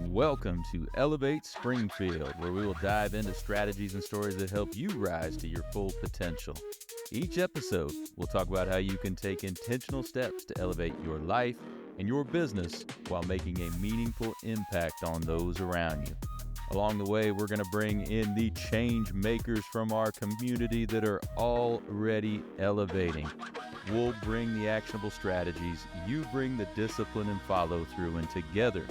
Welcome to Elevate Springfield, where we will dive into strategies and stories that help you rise to your full potential. Each episode, we'll talk about how you can take intentional steps to elevate your life and your business while making a meaningful impact on those around you. Along the way, we're going to bring in the change makers from our community that are already elevating. We'll bring the actionable strategies, you bring the discipline and follow through, and together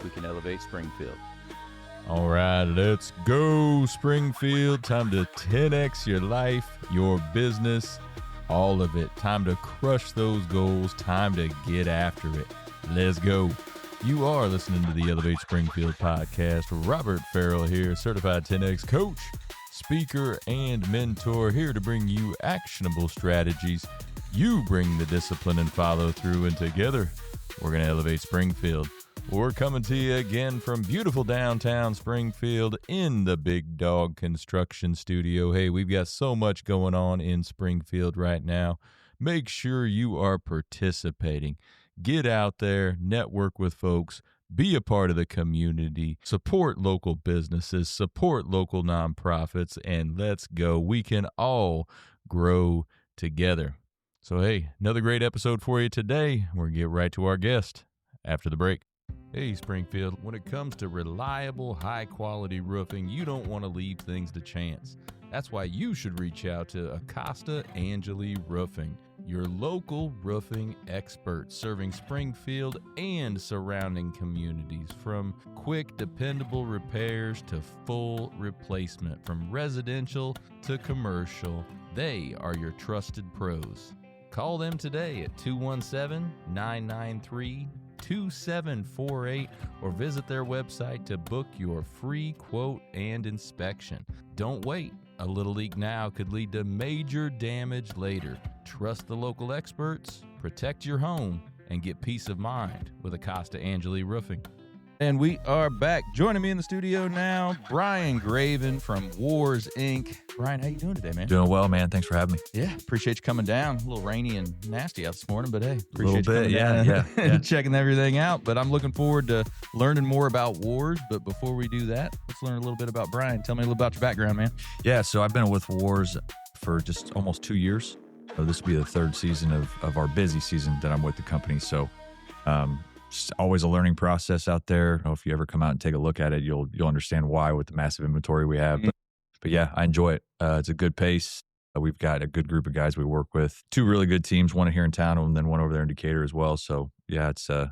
we can elevate Springfield. All right, let's go, Springfield. Time to 10x your life, your business, all of it. Time to crush those goals. Time to get after it. Let's go. You are listening to the Elevate Springfield podcast. Robert Farrell here, certified 10X coach, speaker, and mentor, here to bring you actionable strategies. You bring the discipline and follow through, and together we're going to elevate Springfield. We're coming to you again from beautiful downtown Springfield in the Big Dog Construction Studio. Hey, we've got so much going on in Springfield right now. Make sure you are participating. Get out there, network with folks, be a part of the community, support local businesses, support local nonprofits, and let's go. We can all grow together. So, hey, another great episode for you today. We're going to get right to our guest after the break. Hey, Springfield, when it comes to reliable, high-quality roofing, you don't want to leave things to chance. That's why you should reach out to Acosta Angeli Roofing, your local roofing expert, serving Springfield and surrounding communities. From quick, dependable repairs to full replacement, from residential to commercial, they are your trusted pros. Call them today at 217-993-2748 or visit their website to book your free quote and inspection. Don't wait. A little leak now could lead to major damage later. Trust the local experts, protect your home, and get peace of mind with Acosta Angeli Roofing. And we are back. Joining me in the studio now, Bryon Graven from Woares Inc. Bryon, how you doing today, man? Doing well, man. Thanks for having me. Yeah, appreciate you coming down. A little rainy and nasty out this morning, but hey, appreciate you coming down and yeah. checking everything out. But I'm looking forward to learning more about Woares. But before we do that, let's learn a little bit about Bryon. Tell me a little about your background, man. Yeah, so I've been with Woares for just almost 2 years. So this will be the third season of our busy season that I'm with the company. So just always a learning process out there. If you ever come out and take a look at it, you'll understand why with the massive inventory we have. But yeah, I enjoy it. It's a good pace. We've got a good group of guys we work with. 2 really good teams, one here in town and then one over there in Decatur as well. So yeah, it's a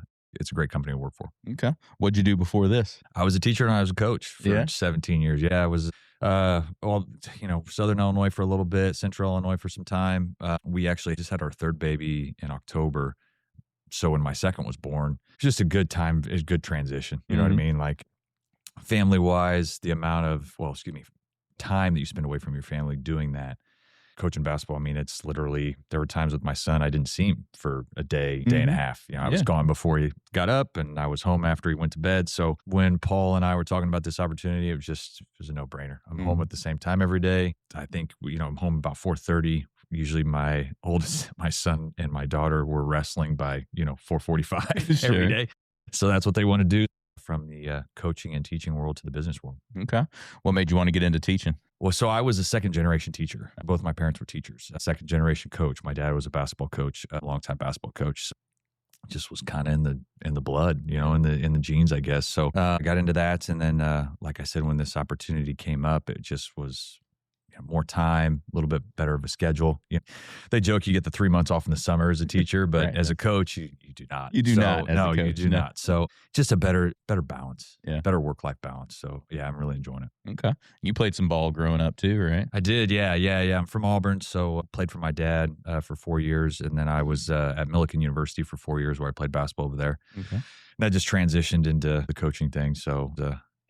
great company to work for. Okay. What'd you do before this? I was a teacher and I was a coach for 17 years. Yeah, I was Southern Illinois for a little bit, Central Illinois for some time. We actually just had our third baby in October. So when my second was born, just a good time, a good transition. You know what I mean? Like family-wise, the amount of, time that you spend away from your family doing that. Coaching basketball, I mean, it's literally, there were times with my son, I didn't see him for a day and a half. I was gone before he got up and I was home after he went to bed. So when Paul and I were talking about this opportunity, it was a no-brainer. I'm home at the same time every day. I think, I'm home about 4:30. Usually my son and my daughter were wrestling by, 4:45 every day. So that's what they want to do, from the coaching and teaching world to the business world. Okay. What made you want to get into teaching? Well, so I was a second-generation teacher. Both my parents were teachers. A second-generation coach. My dad was a basketball coach, a longtime basketball coach. So it just was kind of in the blood, in the genes, I guess. So I got into that, and then, like I said, when this opportunity came up, it just was more time, a little bit better of a schedule. They joke you get the 3 months off in the summer as a teacher, but as a coach, you do not. You do not. No, you do not. So just a better balance, better work-life balance. So yeah, I'm really enjoying it. Okay. You played some ball growing up too, right? I did. Yeah. I'm from Auburn. So I played for my dad for 4 years. And then I was at Millikan University for 4 years where I played basketball over there. Okay. And that just transitioned into the coaching thing. So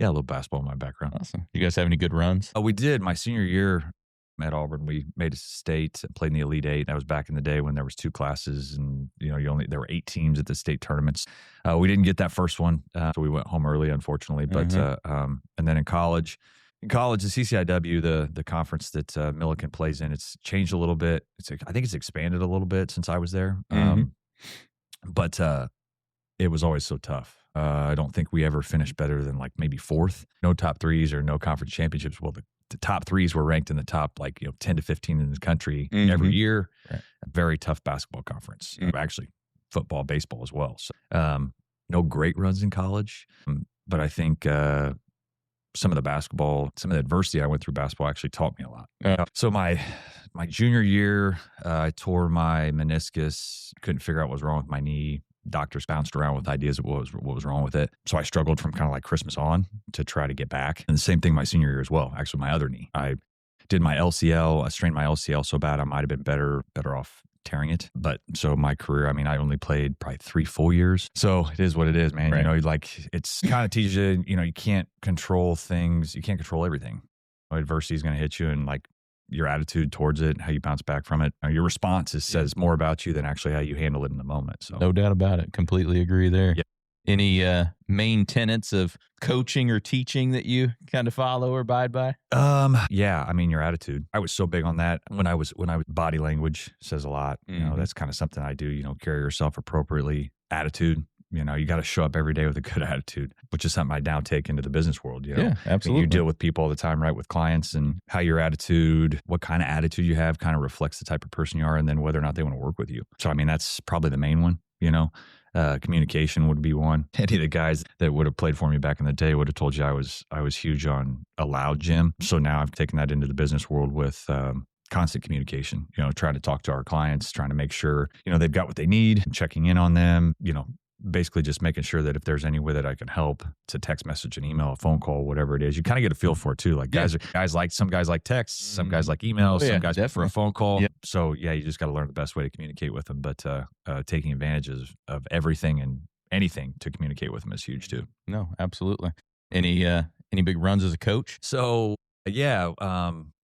a little basketball in my background. Awesome. You guys have any good runs? We did. My senior year at Auburn, we made a state, played in the Elite Eight. That was back in the day when there was 2 classes and, there were 8 teams at the state tournaments. We didn't get that first one. So we went home early, unfortunately. But, and then in college, the CCIW, the conference that Millikan plays in, it's changed a little bit. I think it's expanded a little bit since I was there. But it was always so tough. I don't think we ever finished better than like maybe fourth. No top threes or no conference championships. Well, the top threes were ranked in the top 10 to 15 in the country every year. Right. A very tough basketball conference. Actually, football, baseball as well. So no great runs in college, but I think some of the adversity I went through basketball actually taught me a lot. So my junior year, I tore my meniscus, couldn't figure out what was wrong with my knee. Doctors bounced around with ideas of what was wrong with it. So I struggled from kind of like Christmas on to try to get back. And the same thing my senior year as well, actually my other knee. I did my LCL, I strained my LCL so bad I might have been better off tearing it. But so my career, I mean, I only played probably 3 full years. So it is what it is, man. Right. You know, like it's kind of teaches you, you know, you can't control things. You can't control everything. Adversity is going to hit you, and like your attitude towards it, how you bounce back from it. Your response says more about you than actually how you handle it in the moment. So no doubt about it. Completely agree there. Yeah. Any main tenets of coaching or teaching that you kind of follow or abide by? Yeah, I mean, your attitude. I was so big on that when I was body language says a lot. You know, that's kind of something I do, you know, carry yourself appropriately. Attitude, you know, you got to show up every day with a good attitude, which is something I now take into the business world. You know? Yeah, absolutely. You deal with people all the time, right? With clients, and how your attitude, what kind of attitude you have kind of reflects the type of person you are, and then whether or not they want to work with you. So, I mean, that's probably the main one, you know. Communication would be one. Any of the guys that would have played for me back in the day would have told you I was huge on a loud gym. So now I've taken that into the business world with constant communication, you know, trying to talk to our clients, trying to make sure, you know, they've got what they need, checking in on them, you know, basically just making sure that if there's any way that I can help, to text message, an email, a phone call, whatever it is, you kind of get a feel for it too. Like some guys like texts, some guys like emails, some guys prefer a phone call. Yep. So yeah, you just got to learn the best way to communicate with them. But taking advantages of everything and anything to communicate with them is huge too. No, absolutely. Any big runs as a coach? So yeah,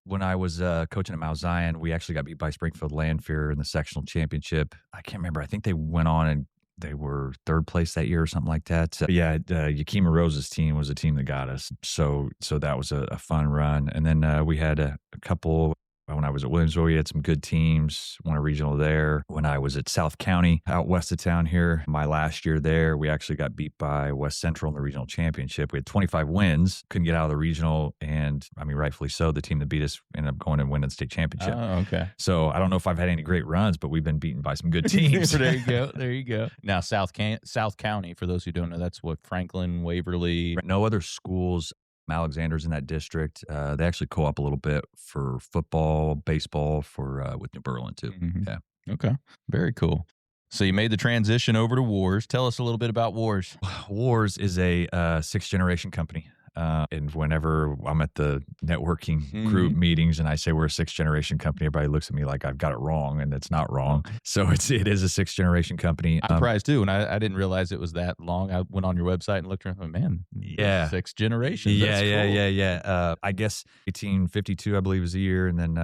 when I was coaching at Mount Zion, we actually got beat by Springfield Landfair in the sectional championship. I can't remember. I think they went on and they were third place that year or something like that. Yeah, Yakima Rose's team was a team that got us. So that was a fun run. And then we had a couple. When I was at Williamsville, we had some good teams, won a regional there. When I was at South County, out west of town here, my last year there, we actually got beat by West Central in the regional championship. We had 25 wins, couldn't get out of the regional, and I mean, rightfully so. The team that beat us ended up going and winning the state championship. Oh, okay. So I don't know if I've had any great runs, but we've been beaten by some good teams. There you go. Now, South County, for those who don't know, that's what Franklin, Waverly. No other schools. Alexander's in that district. They actually co-op a little bit for football, baseball with New Berlin too. Mm-hmm. Yeah. Okay. Very cool. So you made the transition over to Woares. Tell us a little bit about Woares. Woares is a 6th generation company. And whenever I'm at the networking group meetings and I say we're a 6th generation company, everybody looks at me like I've got it wrong, and it's not wrong. So it is a 6th generation company. I'm surprised too, and I didn't realize it was that long. I went on your website and looked around. Oh, man, 6th generation. Yeah. I guess 1852, I believe, is the year, and then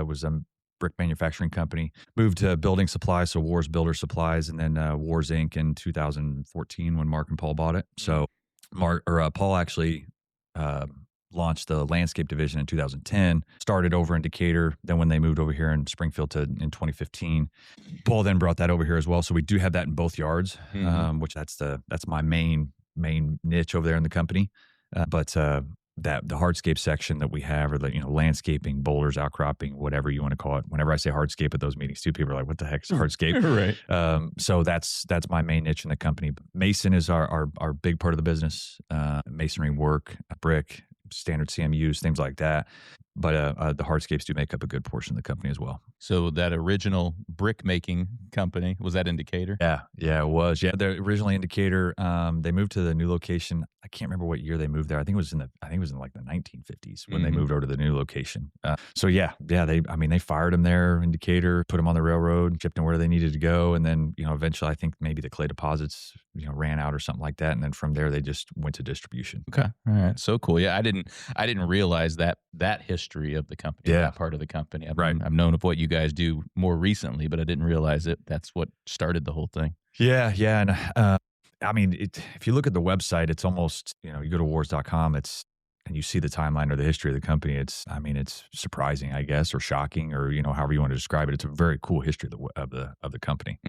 was a brick manufacturing company. Moved to building supplies, so Woares Builder Supplies, and then Woares Inc. in 2014 when Mark and Paul bought it. So Paul actually launched the landscape division in 2010, started over in Decatur. Then when they moved over here in Springfield in 2015, Paul then brought that over here as well. So we do have that in both yards, which that's my main niche over there in the company. But that the hardscape section that we have, or the landscaping, boulders, outcropping, whatever you want to call it. Whenever I say hardscape at those meetings too, people are like, "What the heck is hardscape?" Right. So that's my main niche in the company. Mason is our big part of the business. Masonry work, brick, standard CMUs, things like that. But the hardscapes do make up a good portion of the company as well. So that original brick making company, was that in Decatur? Yeah, it was. Yeah, they're originally in Decatur. They moved to the new location. I can't remember what year they moved there. I think it was in like the 1950s when they moved over to the new location. So they fired them there in Decatur, put them on the railroad, shipped them where they needed to go, and then eventually I think maybe the clay deposits ran out or something like that, and then from there they just went to distribution. Okay, all right, so cool. Yeah, I didn't realize that history of the company, that part of the company. I've known of what you guys do more recently, but I didn't realize that's what started the whole thing. Yeah, and I mean, if you look at the website, it's almost you go to woares.com, and you see the timeline or the history of the company. It's surprising, I guess, or shocking, or however you want to describe it. It's a very cool history of the company.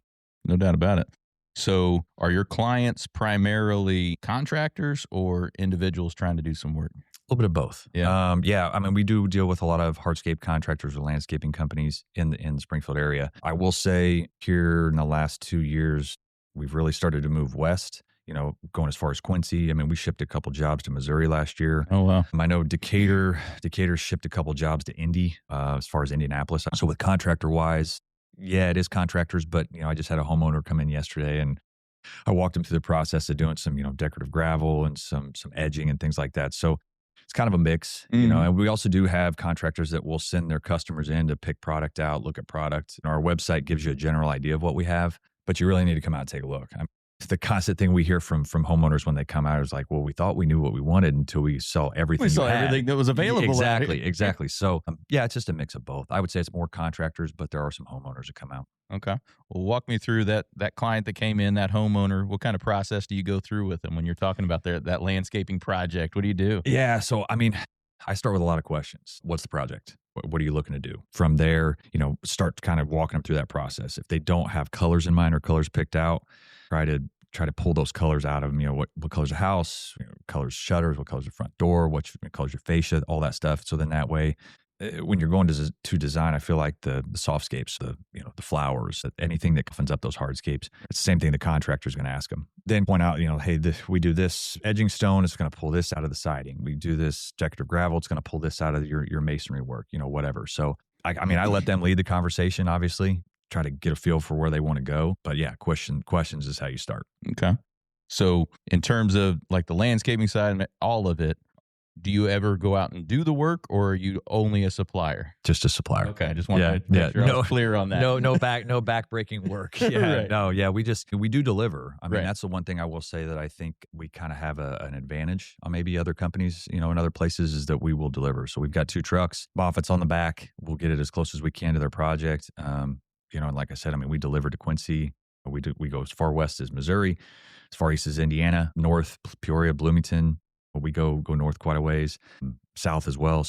No doubt about it. So are your clients primarily contractors or individuals trying to do some work? A little bit of both. Yeah. Yeah. I mean, we do deal with a lot of hardscape contractors or landscaping companies in the Springfield area. I will say here in the last 2 years, we've really started to move west, going as far as Quincy. I mean, we shipped a couple jobs to Missouri last year. Oh, wow. I know Decatur shipped a couple jobs to Indy, as far as Indianapolis. So with contractor wise, yeah, it is contractors, but I just had a homeowner come in yesterday and I walked him through the process of doing some, decorative gravel and some edging and things like that. So it's kind of a mix, and we also do have contractors that will send their customers in to pick product out, look at product. Our website gives you a general idea of what we have, but you really need to come out and take a look. The constant thing we hear from homeowners when they come out is like, well, we thought we knew what we wanted until we saw everything. We saw everything that was available. Exactly. So yeah, it's just a mix of both. I would say it's more contractors, but there are some homeowners that come out. Okay. Well, walk me through that client that came in, that homeowner. What kind of process do you go through with them when you're talking about that landscaping project? What do you do? Yeah. So, I mean, I start with a lot of questions. What's the project? What are you looking to do? From there, start kind of walking them through that process. If they don't have colors in mind or colors picked out, try to pull those colors out of them. What color's the house, colors shutters, what color's the front door, what color's your fascia, all that stuff. So then that way, when you're going to design, I feel like the softscapes, the flowers, anything that opens up those hardscapes, it's the same thing the contractor's going to ask them. Then point out, hey, we do this edging stone, it's going to pull this out of the siding. We do this decorative gravel, it's going to pull this out of your masonry work, whatever. So I let them lead the conversation, obviously, try to get a feel for where they want to go. But yeah, questions is how you start. Okay. So in terms of like the landscaping side and all of it, do you ever go out and do the work, or are you only a supplier? Just a supplier. Okay, I just wanted to make sure I was clear on that. No back-breaking work. Yeah, Right. No, yeah, we do deliver. I mean, Right. That's the one thing I will say that I think we kind of have an advantage on maybe other companies, in other places, is that we will deliver. So we've got 2 trucks, Moffat's on the back. We'll get it as close as we can to their project. And like I said, I mean, we deliver to Quincy. We go as far west as Missouri, as far east as Indiana, north Peoria, Bloomington. We go north quite a ways, south as well.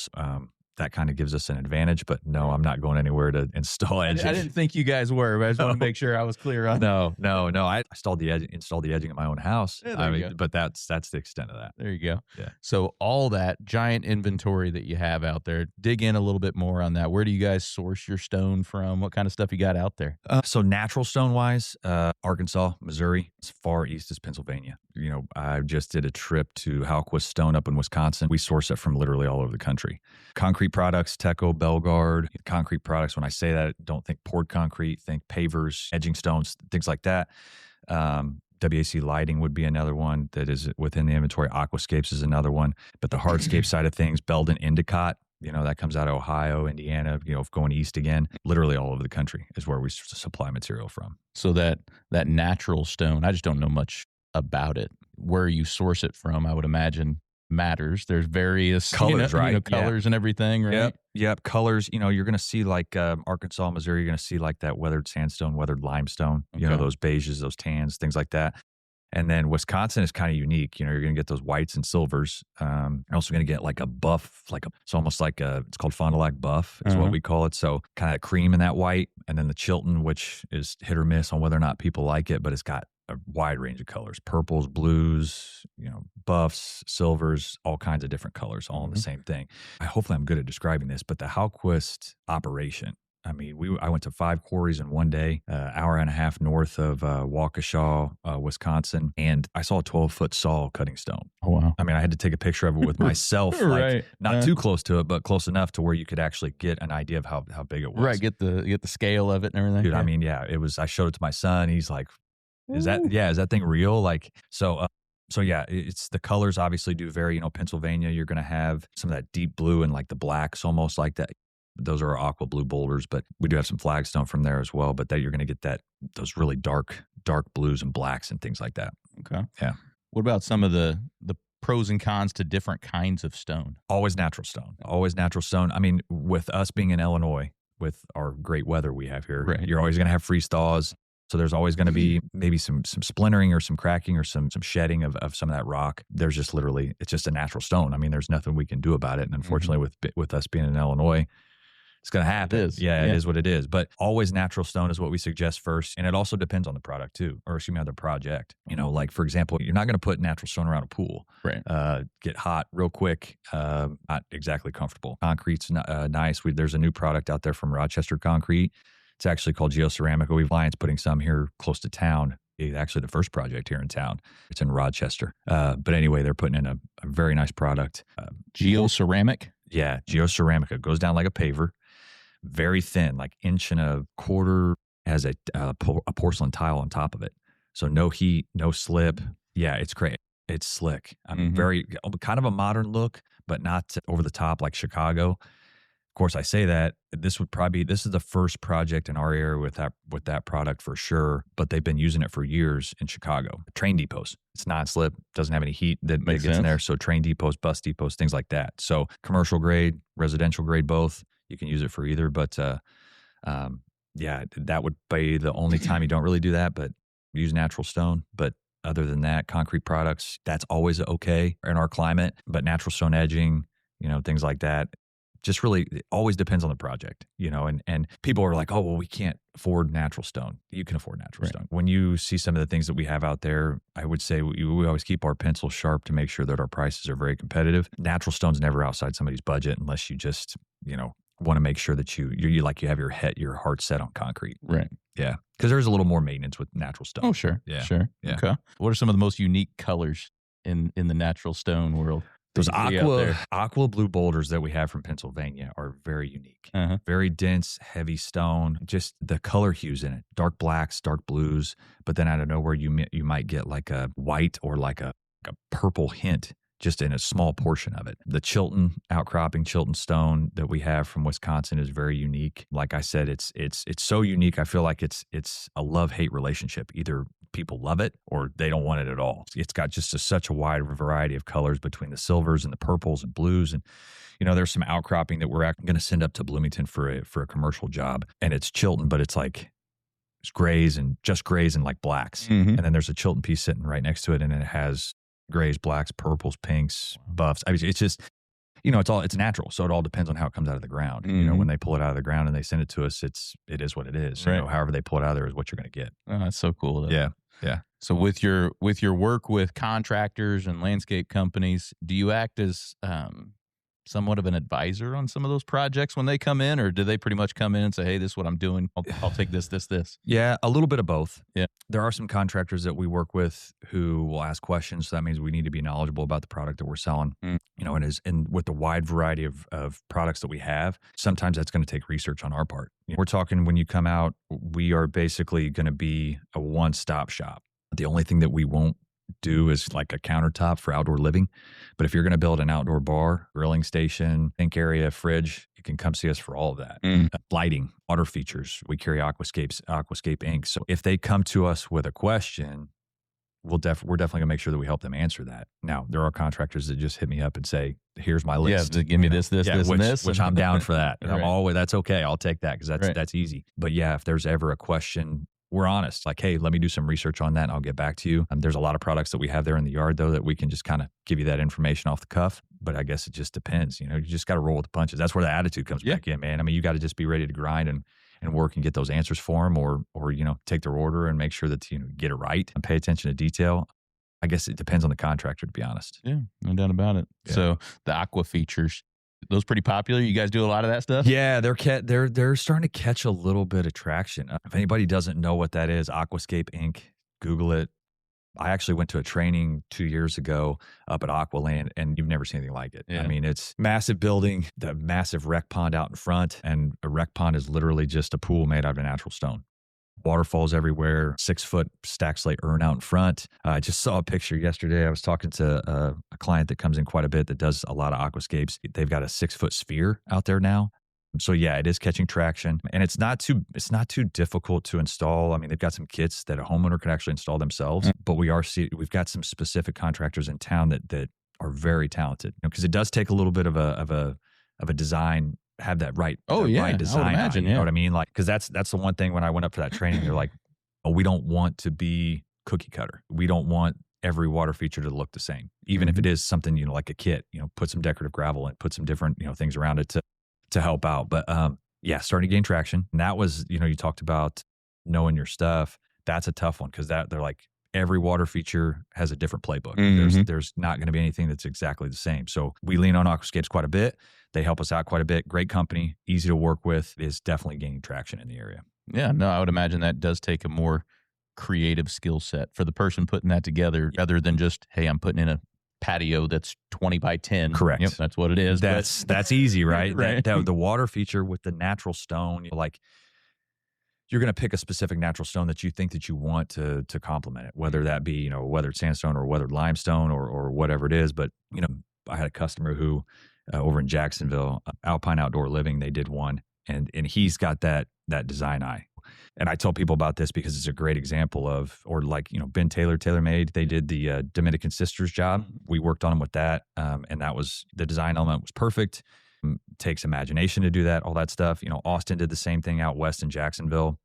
That kind of gives us an advantage. But no, I'm not going anywhere to install edging. I didn't think you guys were, but I just want to make sure I was clear on that. No. I installed the edging at my own house. Yeah, but that's the extent of that. There you go. Yeah. So all that giant inventory that you have out there, dig in a little bit more on that. Where do you guys source your stone from? What kind of stuff you got out there? So natural stone wise, Arkansas, Missouri, as far east as Pennsylvania. I just did a trip to Halquist Stone up in Wisconsin. We source it from literally all over the country. Concrete products, Teco, Belgard. Concrete products, when I say that, don't think poured concrete, think pavers, edging stones, things like that. WAC lighting would be another one that is within the inventory. Aquascapes is another one. But the hardscape side of things, Belden Endicott, that comes out of Ohio, Indiana, going east again, literally all over the country is where we supply material from. So that natural stone, I just don't know much about it. Where you source it from, I would imagine matters. There's various colors, right? Colors and everything, right? Yep. Colors. You're going to see like Arkansas, Missouri. You're going to see like that weathered sandstone, weathered limestone. Okay. Those beiges, those tans, things like that. And then Wisconsin is kind of unique. You're going to get those whites and silvers. You're also going to get like a buff, it's almost like it's called Fond du Lac buff is what we call it. So kind of cream in that white, and then the Chilton, which is hit or miss on whether or not people like it, but it's got a wide range of colors, purples, blues, buffs, silvers, all kinds of different colors, all in the same thing. Hopefully I'm good at describing this, but the Halquist operation, I mean, I went to 5 quarries in one day, hour and a half north of Waukesha, Wisconsin, and I saw a 12-foot saw cutting stone. Oh, wow. I mean, I had to take a picture of it with myself, Right. Not too close to it, but close enough to where you could actually get an idea of how big it was. Right, get the scale of it and everything. Dude, I mean, it was. I showed it to my son. He's like, is that thing real? Like, so yeah, it's the colors obviously do vary. Pennsylvania, you're going to have some of that deep blue and like the blacks almost like that. Those are our aqua blue boulders, but we do have some flagstone from there as well. But that you're going to get those really dark blues and blacks and things like that. Okay. Yeah. What about some of the pros and cons to different kinds of stone? Always natural stone. I mean, with us being in Illinois, with our great weather we have here, right, you're always going to have freeze thaws. So there's always going to be maybe some splintering or some cracking or some shedding of some of that rock. There's just it's just a natural stone. I mean, there's nothing we can do about it. And unfortunately, with us being in Illinois, it's going to happen. It is. Yeah, it is what it is. But always natural stone is what we suggest first. And it also depends on the product too, or excuse me, on the project. You know, like for example, you're not going to put natural stone around a pool. Right. Get hot real quick. Not exactly comfortable. Concrete's nice. There's a new product out there from Rochester Concrete. It's actually called Geoceramic. We've Lions putting some here close to town. It's actually the first project here in town. It's in Rochester. But anyway, they're putting in a very nice product. Geoceramic? Yeah, Geoceramic. It goes down like a paver. Very thin, like 1.25 inches. Has a porcelain tile on top of it. So no heat, no slip. Yeah, it's great. It's slick. I mean, very kind of a modern look, but not over the top like Chicago. Of course, I say that this is the first project in our area with that product for sure, but they've been using it for years in Chicago. Train depots. It's non-slip, doesn't have any heat that gets in there. So train depots, bus depots, things like that. So commercial grade, residential grade, both. You can use it for either, but yeah, that would be the only time you don't really do that, but use natural stone. But other than that, concrete products, that's always okay in our climate, but natural stone edging, things like that. Just really, it always depends on the project, and people are like, oh, well, we can't afford natural stone. You can afford natural stone. When you see some of the things that we have out there, I would say we always keep our pencils sharp to make sure that our prices are very competitive. Natural stone's never outside somebody's budget unless you just, want to make sure that you have your heart set on concrete. Right. Yeah. Because there's a little more maintenance with natural stone. Oh, sure. Yeah. Sure. Yeah. Okay. What are some of the most unique colors in the natural stone world? Those aqua blue boulders that we have from Pennsylvania are very unique. Very dense, heavy stone. Just the color hues in it: dark blacks, dark blues. But then out of nowhere, you might get like a white or like a purple hint just in a small portion of it. The Chilton outcropping Chilton stone that we have from Wisconsin is very unique. Like I said, it's so unique. I feel like it's a love-hate relationship. Either people love it or they don't want it at all. It's got just such a wide variety of colors between the silvers and the purples and blues. And, there's some outcropping that we're going to send up to Bloomington for a commercial job. And it's Chilton, but it's like, it's grays and like blacks. And then there's a Chilton piece sitting right next to it. And it has grays, blacks, purples, pinks, buffs. I mean, it's just, it's natural. So it all depends on how it comes out of the ground. When they pull it out of the ground and they send it to us, it is what it is. Right. However they pull it out of there is what you're going to get. Oh, that's so cool. Though. Yeah. Yeah. So with your work with contractors and landscape companies, do you act as somewhat of an advisor on some of those projects when they come in, or do they pretty much come in and say, hey, this is what I'm doing. I'll take this. Yeah, a little bit of both. Yeah. There are some contractors that we work with who will ask questions. So that means we need to be knowledgeable about the product that we're selling, and with the wide variety of products that we have, sometimes that's going to take research on our part. We're talking when you come out, we are basically going to be a one-stop shop. The only thing that we won't do is like a countertop for outdoor living. But if you're going to build an outdoor bar, grilling station, sink area, fridge, you can come see us for all of that. Lighting, water features. We carry Aquascape Inc. So if they come to us with a question, we're definitely going to make sure that we help them answer that. Now, there are contractors that just hit me up and say, here's my list. Yeah, give me this, and this. Which I'm down for that. And Right. I'm always, that's okay. I'll take that because that's easy. But yeah, if there's ever a question, we're honest. Like, hey, let me do some research on that and I'll get back to you. There's a lot of products that we have there in the yard, though, that we can just kind of give you that information off the cuff. But I guess it just depends. You just got to roll with the punches. That's where the attitude comes back in, man. I mean, you got to just be ready to grind and work and get those answers for them or take their order and make sure that, get it right and pay attention to detail. I guess it depends on the contractor, to be honest. Yeah, no doubt about it. Yeah. So the aqua features, those pretty popular. You guys do a lot of that stuff? Yeah, they're starting to catch a little bit of traction. If anybody doesn't know what that is, Aquascape Inc., Google it. I actually went to a training 2 years ago up at Aqualand, and you've never seen anything like it. Yeah. I mean, it's massive building, the massive rec pond out in front, and a rec pond is literally just a pool made out of natural stone. Waterfalls everywhere, 6-foot stack slate urn out in front. I just saw a picture yesterday. I was talking to a client that comes in quite a bit that does a lot of aquascapes. They've got a 6-foot sphere out there now. So yeah, it is catching traction, and it's not too difficult to install. I mean, they've got some kits that a homeowner could actually install themselves, but we've got some specific contractors in town that are very talented, because it does take a little bit of a design. Have that right. Right design. I would imagine. You know what I mean? Like, because that's the one thing when I went up for that training, they're like, oh, we don't want to be cookie cutter. We don't want every water feature to look the same, even if it is something like a kit. Put some decorative gravel and put some different things around it to help out. But yeah, starting to gain traction. And that was, you talked about knowing your stuff. That's a tough one because they're like every water feature has a different playbook. There's not going to be anything that's exactly the same. So we lean on Aquascapes quite a bit. They help us out quite a bit. Great company, easy to work with, is definitely gaining traction in the area. Yeah, no, I would imagine that does take a more creative skill set for the person putting that together, rather than just, hey, I'm putting in a patio that's 20 by 10. Correct. Yep, that's what it is. That's easy, right? Right. The water feature with the natural stone, like you're going to pick a specific natural stone that you think that you want to complement it, whether that be, weathered sandstone or weathered limestone or whatever it is. But, I had a customer who over in Jacksonville, Alpine Outdoor Living, they did one, and he's got that design eye. And I tell people about this because it's a great example of, or like, Ben Taylor, TaylorMade, they did the Dominican Sisters job. We worked on them with that. And that was, the design element was perfect. Takes imagination to do that, all that stuff. Austin did the same thing out west in Jacksonville.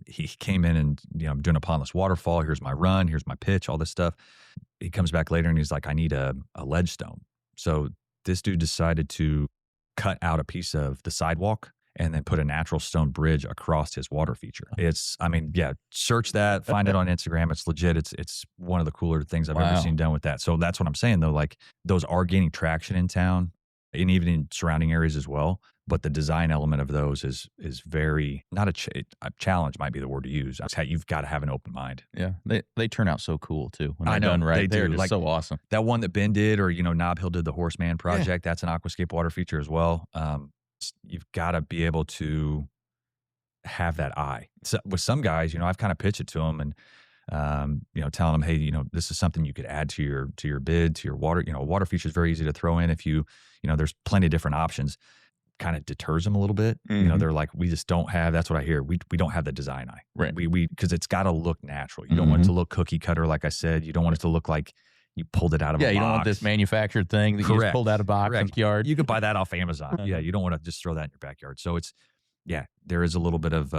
He came in and, I'm doing a pondless waterfall. Here's my run. Here's my pitch, all this stuff. He comes back later and he's like, I need a ledge stone. So this dude decided to cut out a piece of the sidewalk and then put a natural stone bridge across his water feature. Search that, find it on Instagram. It's legit. It's one of the cooler things I've ever seen done with that. So that's what I'm saying though. Like those are gaining traction in town and even in surrounding areas as well. But the design element of those is very, not a challenge might be the word to use. You've got to have an open mind. Yeah. They turn out so cool too. When I know, done right. they do. They're just so awesome. That one that Ben did, or, Knob Hill did the Horseman project. That's an Aquascape water feature as well. You've got to be able to have that eye. So with some guys, I've kind of pitched it to them and, telling them, hey, this is something you could add to your bid, to your water. Water feature is very easy to throw in if there's plenty of different options. Kind of deters them a little bit. They're like, we just don't have, that's what I hear. We don't have the design eye. Right. Because it's got to look natural. You don't want it to look cookie cutter, like I said. You don't want it to look like you pulled it out of a box. Yeah, you don't want this manufactured thing that you just pulled out of a box in the yard. You could buy that off Amazon. Yeah, you don't want to just throw that in your backyard. So there is a little bit of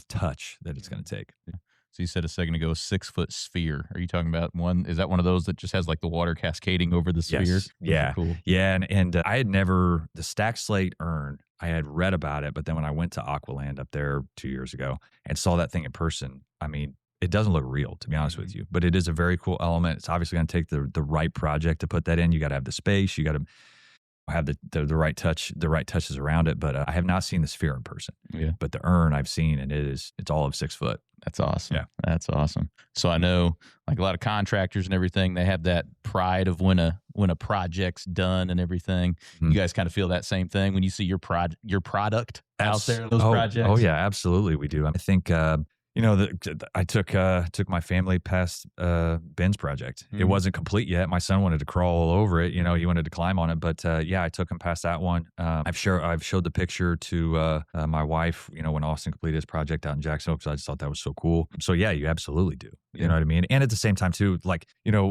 touch that it's going to take. Yeah. So you said a second ago, a 6-foot sphere. Are you talking about one? Is that one of those that just has like the water cascading over the sphere? Yes. Yeah. Cool. Yeah. And I had never, the stacked slate urn, I had read about it, but then when I went to Aqualand up there 2 years ago and saw that thing in person, I mean, it doesn't look real, to be honest with you, but it is a very cool element. It's obviously going to take the right project to put that in. You got to have the space. You got to have the right touches around it. But I have not seen the sphere in person. Yeah. But the urn I've seen, and it's all of 6 foot. That's awesome. Yeah. That's awesome. So I know like a lot of contractors and everything, they have that pride of when a project's done and everything. You guys kind of feel that same thing when you see your product out there, those projects? Oh yeah, absolutely. We do. I think, I took my family past Ben's project. It wasn't complete yet. My son wanted to crawl all over it. He wanted to climb on it. But I took him past that one. I've showed the picture to my wife. When Austin completed his project out in Jacksonville, because I just thought that was so cool. So yeah, you absolutely do. You know what I mean? And at the same time too, like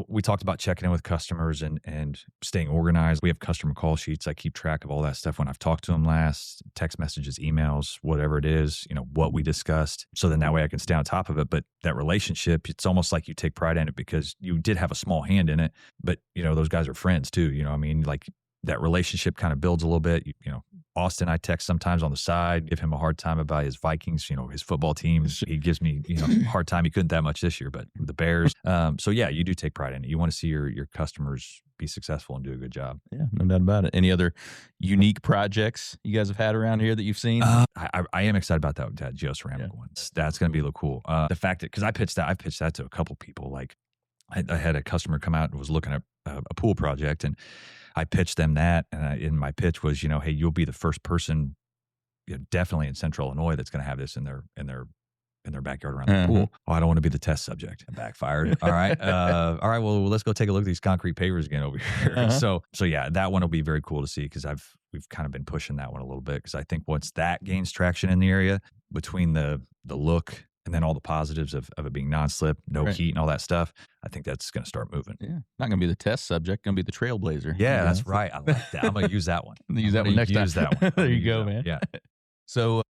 we talked about checking in with customers and staying organized. We have customer call sheets. I keep track of all that stuff when I've talked to them last, text messages, emails, whatever it is. What we discussed. So then that way I can stay on top of it. But that relationship, it's almost like you take pride in it because you did have a small hand in it, but those guys are friends too. Like that relationship kind of builds a little bit. Austin, I text sometimes on the side, give him a hard time about his Vikings, his football teams. He gives me, a hard time. He couldn't that much this year, but the Bears. So yeah, you do take pride in it. You want to see your customers be successful and do a good job. Yeah, no doubt about it. Any other unique projects you guys have had around here that you've seen? I am excited about that geoceramic one. That's going to be cool. The fact that, because I've pitched that to a couple people. Like I had a customer come out and was looking at a pool project, and I pitched them that. And in my pitch was, hey, you'll be the first person, definitely in Central Illinois, that's going to have this in their backyard around the pool. Oh, I don't want to be the test subject. It backfired. All right. All right. Well, let's go take a look at these concrete pavers again over here. So yeah, that one will be very cool to see because we've kind of been pushing that one a little bit because I think once that gains traction in the area, between the look and then all the positives of it being non-slip, no heat and all that stuff, I think that's going to start moving. Yeah. Not going to be the test subject, going to be the trailblazer. Yeah, that's right. I like that. I'm going to use that one. Use that one next time. Use that one. There you go, man. Yeah. So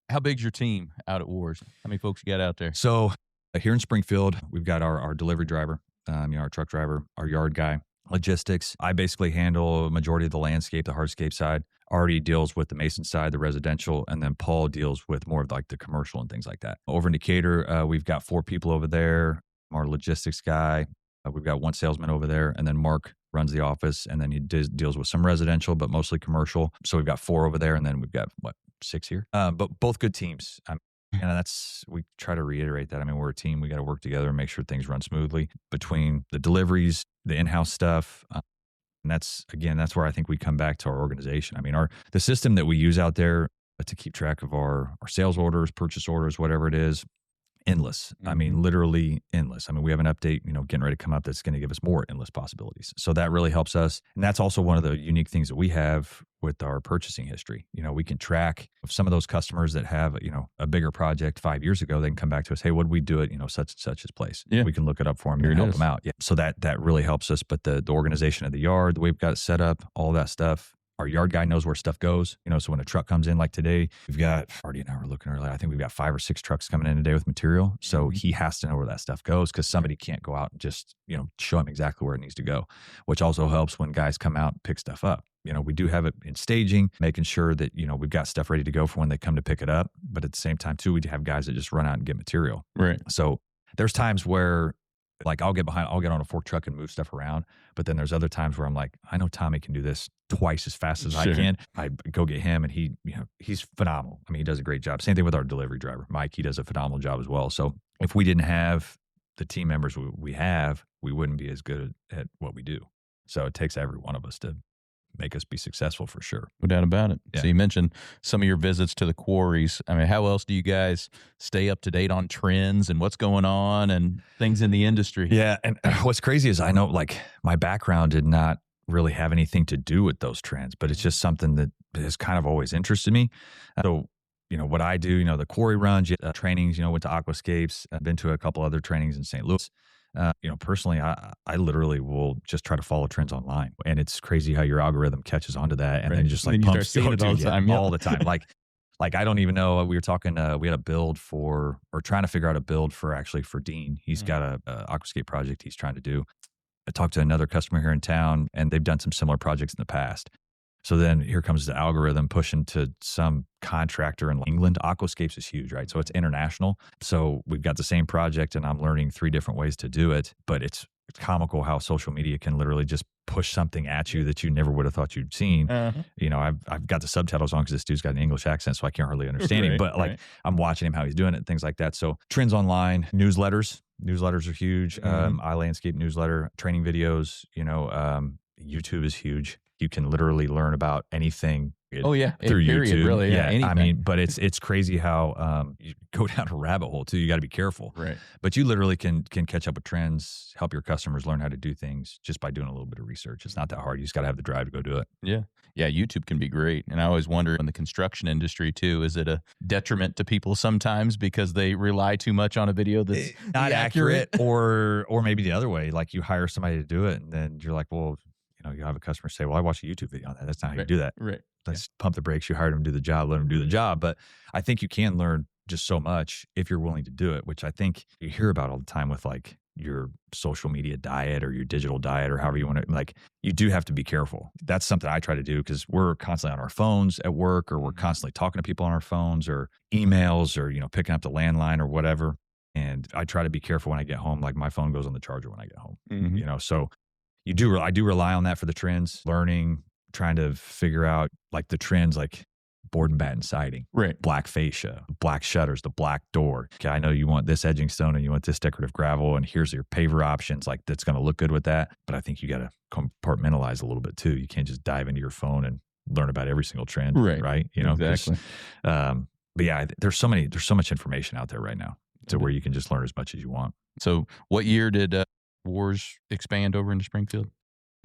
how big's your team out at Woares? How many folks you got out there? So here in Springfield, we've got our delivery driver, our truck driver, our yard guy, logistics. I basically handle a majority of the landscape, the hardscape side. Artie deals with the mason side, the residential, and then Paul deals with more of like the commercial and things like that. Over in Decatur, we've got 4 people over there. Our logistics guy, we've got 1 salesman over there, and then Mark runs the office, and then he deals with some residential, but mostly commercial. So we've got 4 over there, and then we've got 6 here. But both good teams. And we try to reiterate that. I mean, we're a team. We got to work together and make sure things run smoothly between the deliveries, the in-house stuff. And that's where I think we come back to our organization. I mean, the system that we use out there to keep track of our sales orders, purchase orders, whatever it is, endless. I mean, literally endless. I mean, we have an update, getting ready to come up that's going to give us more endless possibilities. So that really helps us. And that's also one of the unique things that we have with our purchasing history. We can track some of those customers that have, a bigger project 5 years ago. They can come back to us. Hey, what did we do at, such and such as place? Yeah. We can look it up for them and help them out. Yeah. So that really helps us. But the organization of the yard, the way we've got it set up, all that stuff. Our yard guy knows where stuff goes, so when a truck comes in like today, we've got, Artie and I were looking earlier, I think we've got 5 or 6 trucks coming in today with material. So he has to know where that stuff goes because somebody can't go out and just, show him exactly where it needs to go, which also helps when guys come out and pick stuff up. We do have it in staging, making sure that, we've got stuff ready to go for when they come to pick it up. But at the same time, too, we have guys that just run out and get material. Right. So there's times where like I'll get on a fork truck and move stuff around. But then there's other times where I'm like, I know Tommy can do this twice as fast as I can. I go get him and he's phenomenal. I mean, he does a great job. Same thing with our delivery driver, Mike. He does a phenomenal job as well. So if we didn't have the team members we have, we wouldn't be as good at what we do. So it takes every one of us to make us be successful for sure. No doubt about it. Yeah. So you mentioned some of your visits to the quarries. I mean, how else do you guys stay up to date on trends and what's going on and things in the industry? Yeah. And what's crazy is I know like my background did not really have anything to do with those trends, but it's just something that has kind of always interested me. So, what I do, the quarry runs, trainings, went to Aquascapes. I've been to a couple other trainings in St. Louis. Personally, I literally will just try to follow trends online, and it's crazy how your algorithm catches onto that, and then just like pumps seeing it all the time. All the time. Like I don't even know. We were talking. We had a build or trying to figure out a build for Dean. He's got a Aquascape project he's trying to do. I talked to another customer here in town, and they've done some similar projects in the past. So then here comes the algorithm pushing to some contractor in England. Aquascapes is huge, right? So it's international. So we've got the same project and I'm learning 3 different ways to do it, but it's comical how social media can literally just push something at you that you never would have thought you'd seen. I've got the subtitles on because this dude's got an English accent, so I can't hardly understand him, but I'm watching him, how he's doing it, things like that. So trends online, newsletters are huge. iLandscape newsletter, training videos, YouTube is huge. You can literally learn about anything through YouTube. Really, anything. I mean, but it's crazy how you go down a rabbit hole too. You got to be careful. Right. But you literally can catch up with trends, help your customers learn how to do things just by doing a little bit of research. It's not that hard. You just got to have the drive to go do it. Yeah. Yeah, YouTube can be great. And I always wonder in the construction industry too, is it a detriment to people sometimes because they rely too much on a video that's not accurate or maybe the other way, like you hire somebody to do it and then you're like, well, you have a customer say, well, I watched a YouTube video on that. That's not how you do that. Right. Let's pump the brakes. You hired them to do the job, let them do the job. But I think you can learn just so much if you're willing to do it, which I think you hear about all the time with like your social media diet or your digital diet or however you want to, like, you do have to be careful. That's something I try to do because we're constantly on our phones at work, or we're constantly talking to people on our phones or emails or, picking up the landline or whatever. And I try to be careful when I get home. Like my phone goes on the charger when I get home, so I do rely on that for the trends, learning, trying to figure out like the trends, like board and batten siding, right? Black fascia, black shutters, the black door. Okay, I know you want this edging stone and you want this decorative gravel, and here's your paver options. Like that's going to look good with that. But I think you got to compartmentalize a little bit too. You can't just dive into your phone and learn about every single trend, right? Exactly. But yeah, there's so much information out there right now to where you can just learn as much as you want. So, what year did Woares expand over into Springfield?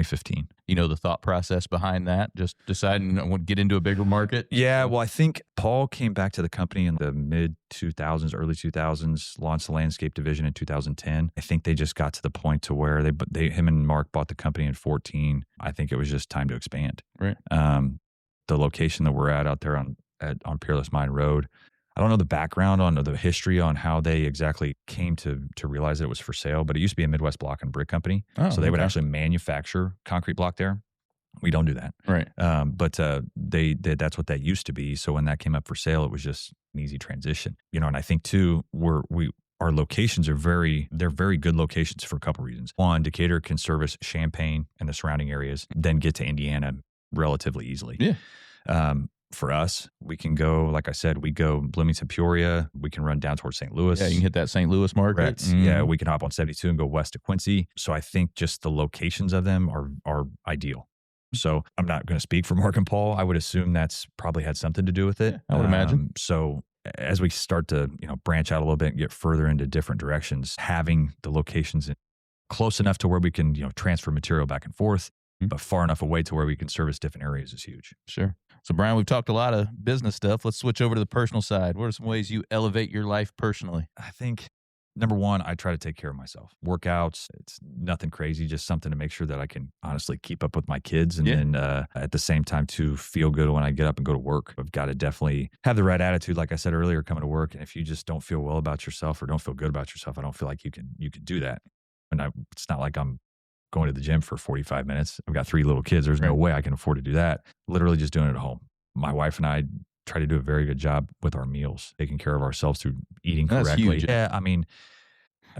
2015. The thought process behind that, just deciding to get into a bigger market? Yeah, well, I think Paul came back to the company in the mid-2000s, early 2000s, launched the landscape division in 2010. I think they just got to the point to where him and Mark bought the company in 2014. I think it was just time to expand. Right. The location that we're at out there on Peerless Mine Road, I don't know the background on the history on how they exactly came to realize that it was for sale, but it used to be a Midwest block and brick company. So they would actually manufacture concrete block there. We don't do that. Right. But that's what that used to be. So when that came up for sale, it was just an easy transition. And I think too, our locations are very good locations for a couple reasons. One, Decatur can service Champaign and the surrounding areas, then get to Indiana relatively easily. Yeah. For us, we can go, like I said, we go Bloomington, Peoria. We can run down towards St. Louis. Yeah, you can hit that St. Louis market. Correct. Mm-hmm. Yeah, we can hop on 72 and go west to Quincy. So I think just the locations of them are ideal. So I'm not going to speak for Mark and Paul. I would assume that's probably had something to do with it. Yeah, I would imagine. So as we start to branch out a little bit and get further into different directions, having the locations close enough to where we can transfer material back and forth, but far enough away to where we can service different areas is huge. Sure. So, Bryon, we've talked a lot of business stuff. Let's switch over to the personal side. What are some ways you elevate your life personally? I think, number one, I try to take care of myself. Workouts, it's nothing crazy, just something to make sure that I can honestly keep up with my kids. And then at the same time, to feel good when I get up and go to work. I've got to definitely have the right attitude, like I said earlier, coming to work. And if you just don't feel well about yourself or don't feel good about yourself, I don't feel like you can do that. And it's not like I'm going to the gym for 45 minutes. I've got 3 little kids. There's no way I can afford to do that. Literally just doing it at home. My wife and I try to do a very good job with our meals, taking care of ourselves through eating correctly. Huge. Yeah, I mean,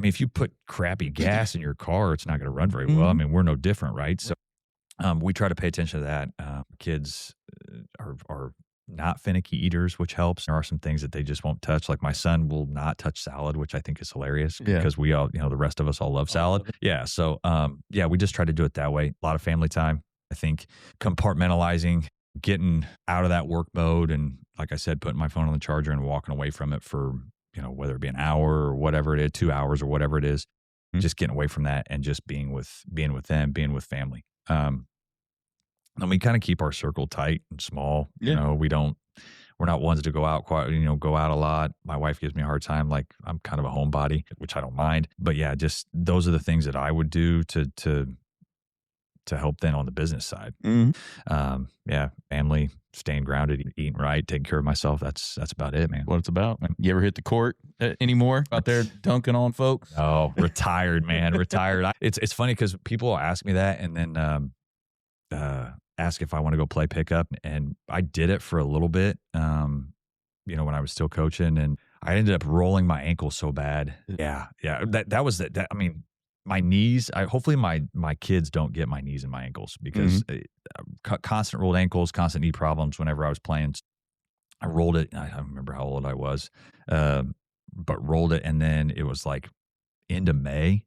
if you put crappy gas in your car, it's not going to run very well. I mean, we're no different, right? So we try to pay attention to that. Kids are not finicky eaters, which helps. There are some things that they just won't touch. Like my son will not touch salad, which I think is hilarious because we all, the rest of us all love salad. Yeah. So, we just try to do it that way. A lot of family time. I think compartmentalizing, getting out of that work mode. And like I said, putting my phone on the charger and walking away from it for, whether it be an hour or whatever it is, 2 hours or whatever it is, just getting away from that and just being with them, being with family. And we kind of keep our circle tight and small. Yeah. We're not ones to go out quite, go out a lot. My wife gives me a hard time. Like I'm kind of a homebody, which I don't mind. But yeah, just those are the things that I would do to help then on the business side. Family, staying grounded, eating right, taking care of myself. That's about it, man. What it's about, man. You ever hit the court anymore out there dunking on folks? Oh, retired, man. Retired. It's funny because people ask me that and then ask if I want to go play pickup. And I did it for a little bit, when I was still coaching, and I ended up rolling my ankle so bad. Yeah. That was that. I mean, my knees, hopefully my kids don't get my knees and my ankles because constant rolled ankles, constant knee problems whenever I was playing. I rolled it. I don't remember how old I was, but rolled it. And then it was like into May.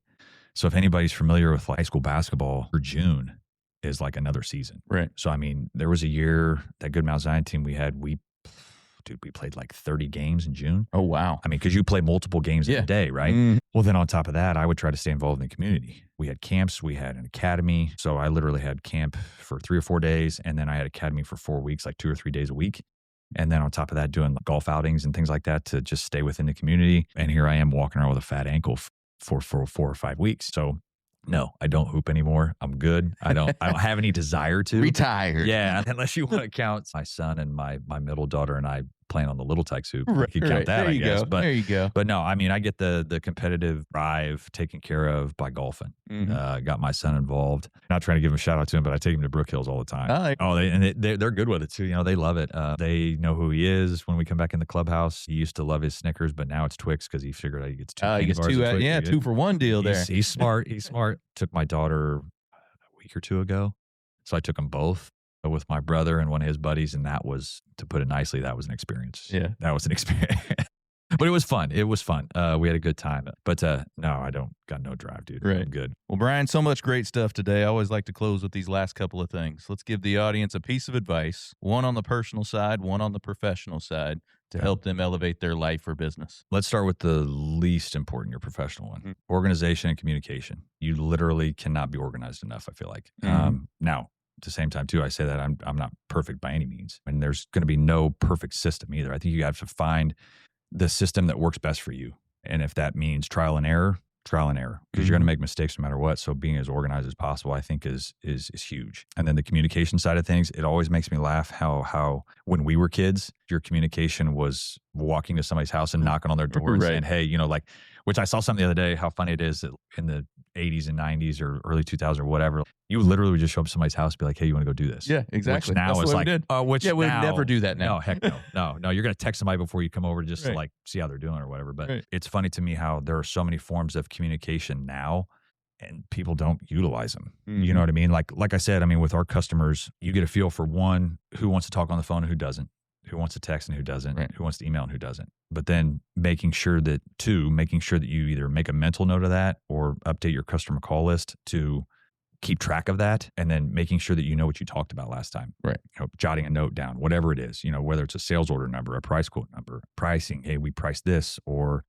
So if anybody's familiar with high school basketball, for June is like another season. Right. So, I mean, there was a year, that Good Mount Zion team we had, we played like 30 games in June. Oh, wow. I mean, because you play multiple games in a day, right? Well, then on top of that, I would try to stay involved in the community. We had camps, we had an academy. So I literally had camp for 3 or 4 days, and then I had academy for 4 weeks, like 2 or 3 days a week. And then on top of that, doing golf outings and things like that to just stay within the community. And here I am walking around with a fat ankle for 4 or 5 weeks. So no, I don't hoop anymore. I'm good. I don't have any desire to. Retired. Yeah, unless you want to count my son and my middle daughter and I playing on the Little Tykes hoop. Right, You can count that, there I you guess. go. But there you go. But no, I mean, I get the competitive drive taken care of by golfing. Got my son involved. Not trying to give him a shout out to him, but I take him to Brook Hills all the time. They're good with it too. They love it. They know who he is. When we come back in the clubwehouse, he used to love his Snickers, but now it's Twix because he figured out he gets 2 he gets bars 2, of Twix. 2 for 1 deal there. He's smart. He's smart. Took my daughter a week or 2 ago. So I took them both with my brother and one of his buddies. And that was, to put it nicely, that was an experience. Yeah. That was an experience. But it was fun. It was fun. We had a good time. But no, I don't got no drive, dude. Right. I'm good. Well, Bryon, so much great stuff today. I always like to close with these last couple of things. Let's give the audience a piece of advice, one on the personal side, one on the professional side, to help them elevate their life or business. Let's start with the least important, your professional one. Organization and communication. You literally cannot be organized enough, I feel like. Now, at the same time, too, I say that I'm not perfect by any means. And there's going to be no perfect system either. I think you have to find the system that works best for you. And if that means trial and error, because you're going to make mistakes no matter what. So being as organized as possible, I think is huge. And then the communication side of things, it always makes me laugh how when we were kids, your communication was walking to somebody's house and knocking on their doors Right. and, hey, which I saw something the other day, how funny it is that in the 80s and 90s or early 2000s or whatever, you literally would just show up to somebody's house and be like, hey, you want to go do this? Yeah, exactly. Which now That's is what we like, did. which Yeah, we would now, never do that now. No, heck no. No, you're going to text somebody before you come over just Right. to like see how they're doing or whatever. But Right. it's funny to me how there are so many forms of communication now and people don't utilize them. You know what I mean? Like I said, I mean, with our customers, you get a feel for one, who wants to talk on the phone and who doesn't, who wants to text and who doesn't, Right. who wants to email and who doesn't. But then making sure that you either make a mental note of that or update your customer call list to keep track of that, and then making sure that you know what you talked about last time. Right. Jotting a note down, whatever it is, whether it's a sales order number, a price quote number, pricing, hey, we priced this, or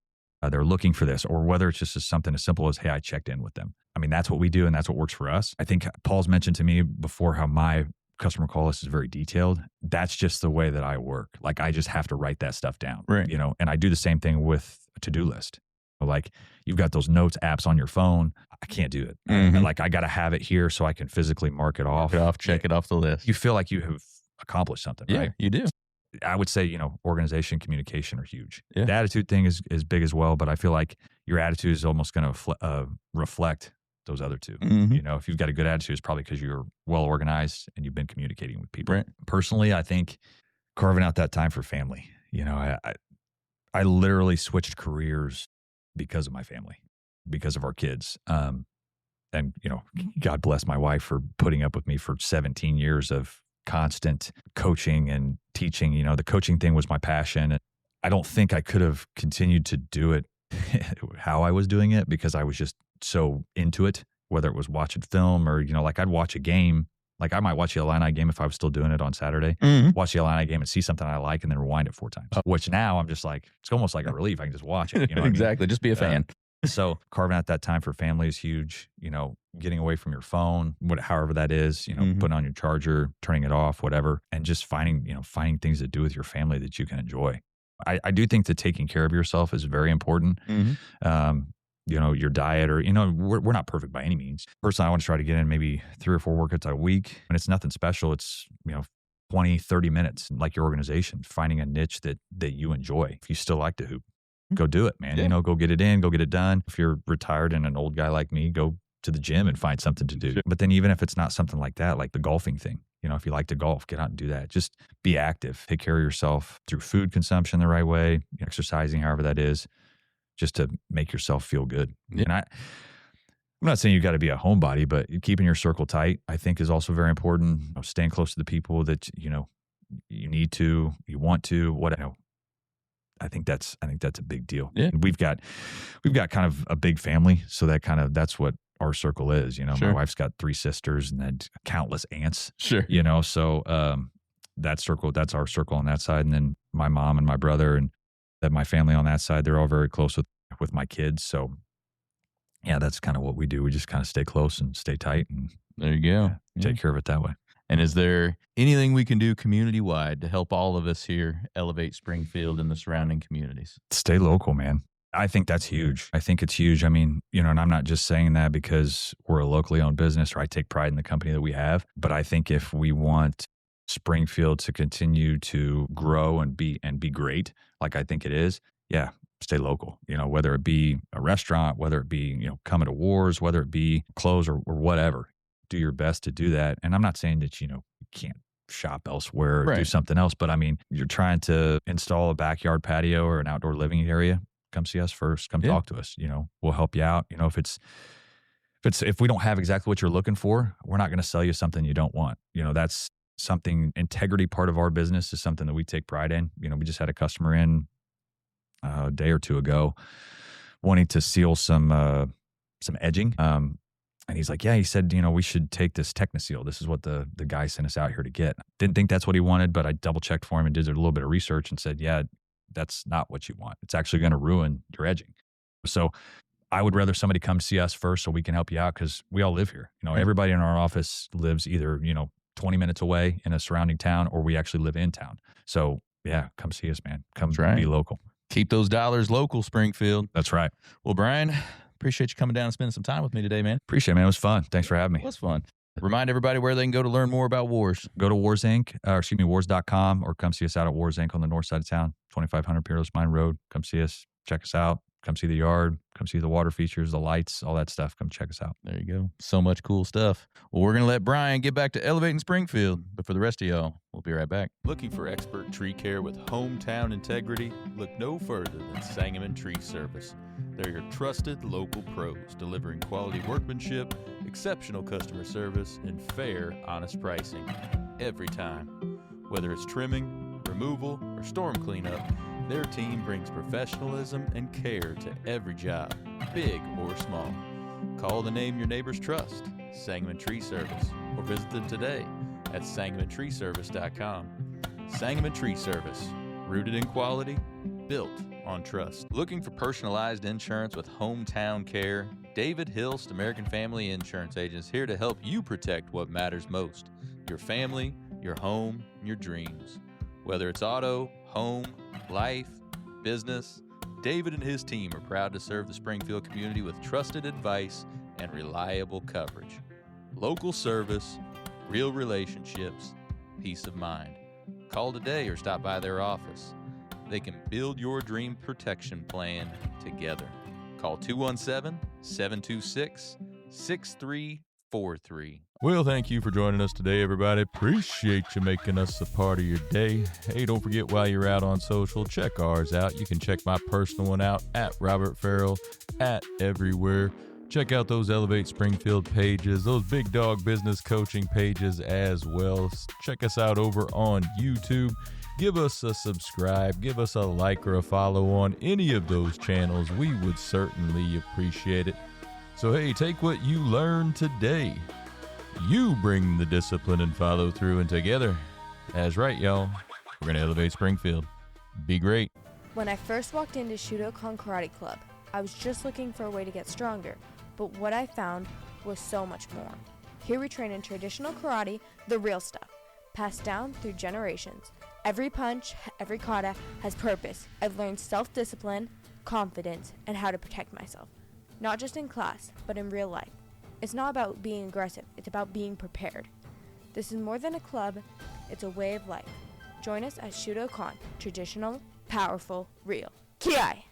they're looking for this, or whether it's just something as simple as, hey, I checked in with them. I mean, that's what we do, and that's what works for us. I think Paul's mentioned to me before how my customer call list is very detailed. That's just the way that I work. Like, I just have to write that stuff down, Right. And I do the same thing with a to-do list. Like, you've got those notes apps on your phone. I can't do it. Mhm. Like, I got to have it here so I can physically mark it off. Check it off the list. You feel like you have accomplished something, Yeah, right? you do. I would say, organization, communication are huge. Yeah. The attitude thing is big as well, but I feel like your attitude is almost going to reflect those other two. Mhm. If you've got a good attitude, it's probably because you're well organized and you've been communicating with people. Right. Personally, I think carving out that time for family. I literally switched careers because of my family, because of our kids. And, God bless my wife for putting up with me for 17 years of constant coaching and teaching. The coaching thing was my passion. And I don't think I could have continued to do it how I was doing it because I was just so into it, whether it was watching film or, like I'd watch a game. Like I might watch the Illini game if I was still doing it on Saturday, watch the Illini game and see something I like and then rewind it 4 times, which now I'm just like, it's almost like a relief. I can just watch it. Exactly. Just be a fan. So carving out that time for family is huge, getting away from your phone, however that is, putting on your charger, turning it off, whatever, and just finding things to do with your family that you can enjoy. I do think that taking care of yourself is very important. Your diet or, we're not perfect by any means. Personally, I want to try to get in maybe 3 or 4 workouts a week, and it's nothing special. It's, 20, 30 minutes, like your organization, finding a niche that you enjoy. If you still like to hoop, go do it, man. Yeah. Go get it in, go get it done. If you're retired and an old guy like me, go to the gym and find something to do. Sure. But then even if it's not something like that, like the golfing thing, if you like to golf, get out and do that. Just be active, take care of yourself through food consumption the right way, exercising, however that is, just to make yourself feel good. Yeah. And I'm not saying you got to be a homebody, but keeping your circle tight, I think, is also very important. Staying close to the people that, you need to, you want to, I think that's a big deal. Yeah. We've got kind of a big family. So that's what our circle is. Sure. My wife's got 3 sisters and then countless aunts, Sure. So that's our circle on that side. And then my mom and my brother and my family on that side, they're all very close with my kids. So yeah, that's kind of what we do. We just kind of stay close and stay tight and There you go. take care of it that way. And is there anything we can do community-wide to help all of us here elevate Springfield and the surrounding communities? Stay local, man. I think that's huge. I think it's huge. I mean, and I'm not just saying that because we're a locally owned business or I take pride in the company that we have, but I think if we want Springfield to continue to grow and be great, like I think it is, yeah, stay local. Whether it be a restaurant, whether it be, coming to Woares, whether it be clothes or whatever. Do your best to do that. And I'm not saying that, you can't shop elsewhere or do something else, but I mean, you're trying to install a backyard patio or an outdoor living area, come see us first, come talk to us, we'll help you out. If we don't have exactly what you're looking for, we're not going to sell you something you don't want. That's something, integrity part of our business is something that we take pride in. We just had a customer in a day or 2 ago wanting to seal some edging. And he's like, yeah, he said, we should take this Technoseal. This is what the guy sent us out here to get. Didn't think that's what he wanted, but I double checked for him and did a little bit of research and said, yeah, that's not what you want. It's actually going to ruin your edging. So I would rather somebody come see us first so we can help you out because we all live here. Everybody in our office lives either, 20 minutes away in a surrounding town or we actually live in town. So yeah, come see us, man. Come be local. Keep those dollars local, Springfield. That's right. Well, Bryon, appreciate you coming down and spending some time with me today, man. Appreciate it, man. It was fun. Thanks for having me. It was fun. Remind everybody where they can go to learn more about Woares. Go to Woares Inc, Woares.com, or come see us out at Woares Inc on the north side of town, 2500 Peerless Mine Road. Come see us. Check us out. come see the yard, come see the water features, the lights, all that stuff. Come check us out. There you go. So much cool stuff. Well, we're going to let Bryon get back to elevating Springfield, but for the rest of y'all, we'll be right back. Looking for expert tree care with hometown integrity? Look no further than Sangamon Tree Service. They're your trusted local pros, delivering quality workmanship, exceptional customer service, and fair, honest pricing every time. Whether it's trimming, removal, or storm cleanup, their team brings professionalism and care to every job, big or small. Call the name your neighbors trust, Sangamon Tree Service, or visit them today at sangamontreeservice.com. Sangamon Tree Service, rooted in quality, built on trust. Looking for personalized insurance with hometown care? David Hilst, American Family Insurance Agent, is here to help you protect what matters most: your family, your home, and your dreams. Whether it's auto, home, life, business, David and his team are proud to serve the Springfield community with trusted advice and reliable coverage. Local service, real relationships, peace of mind. Call today or stop by their office. They can build your dream protection plan together. Call 217-726-6343. Well, thank you for joining us today, everybody. Appreciate you making us a part of your day. Hey, don't forget, while you're out on social, check ours out. You can check my personal one out at Robert Farrell at everywhere. Check out those Elevate Springfield pages, those Big Dog Business Coaching pages as well. Check us out over on YouTube. Give us a subscribe, give us a like or a follow on any of those channels. We would certainly appreciate it. So hey, take what you learned today. You bring the discipline and follow through, and together, that's right, y'all, we're going to elevate Springfield. Be great. When I first walked into Shudokan Karate Club, I was just looking for a way to get stronger, but what I found was so much more. Here we train in traditional karate, the real stuff, passed down through generations. Every punch, every kata has purpose. I've learned self-discipline, confidence, and how to protect myself. Not just in class, but in real life. It's not about being aggressive, it's about being prepared. This is more than a club, it's a way of life. Join us at Shudokan, traditional, powerful, real. Ki-ai!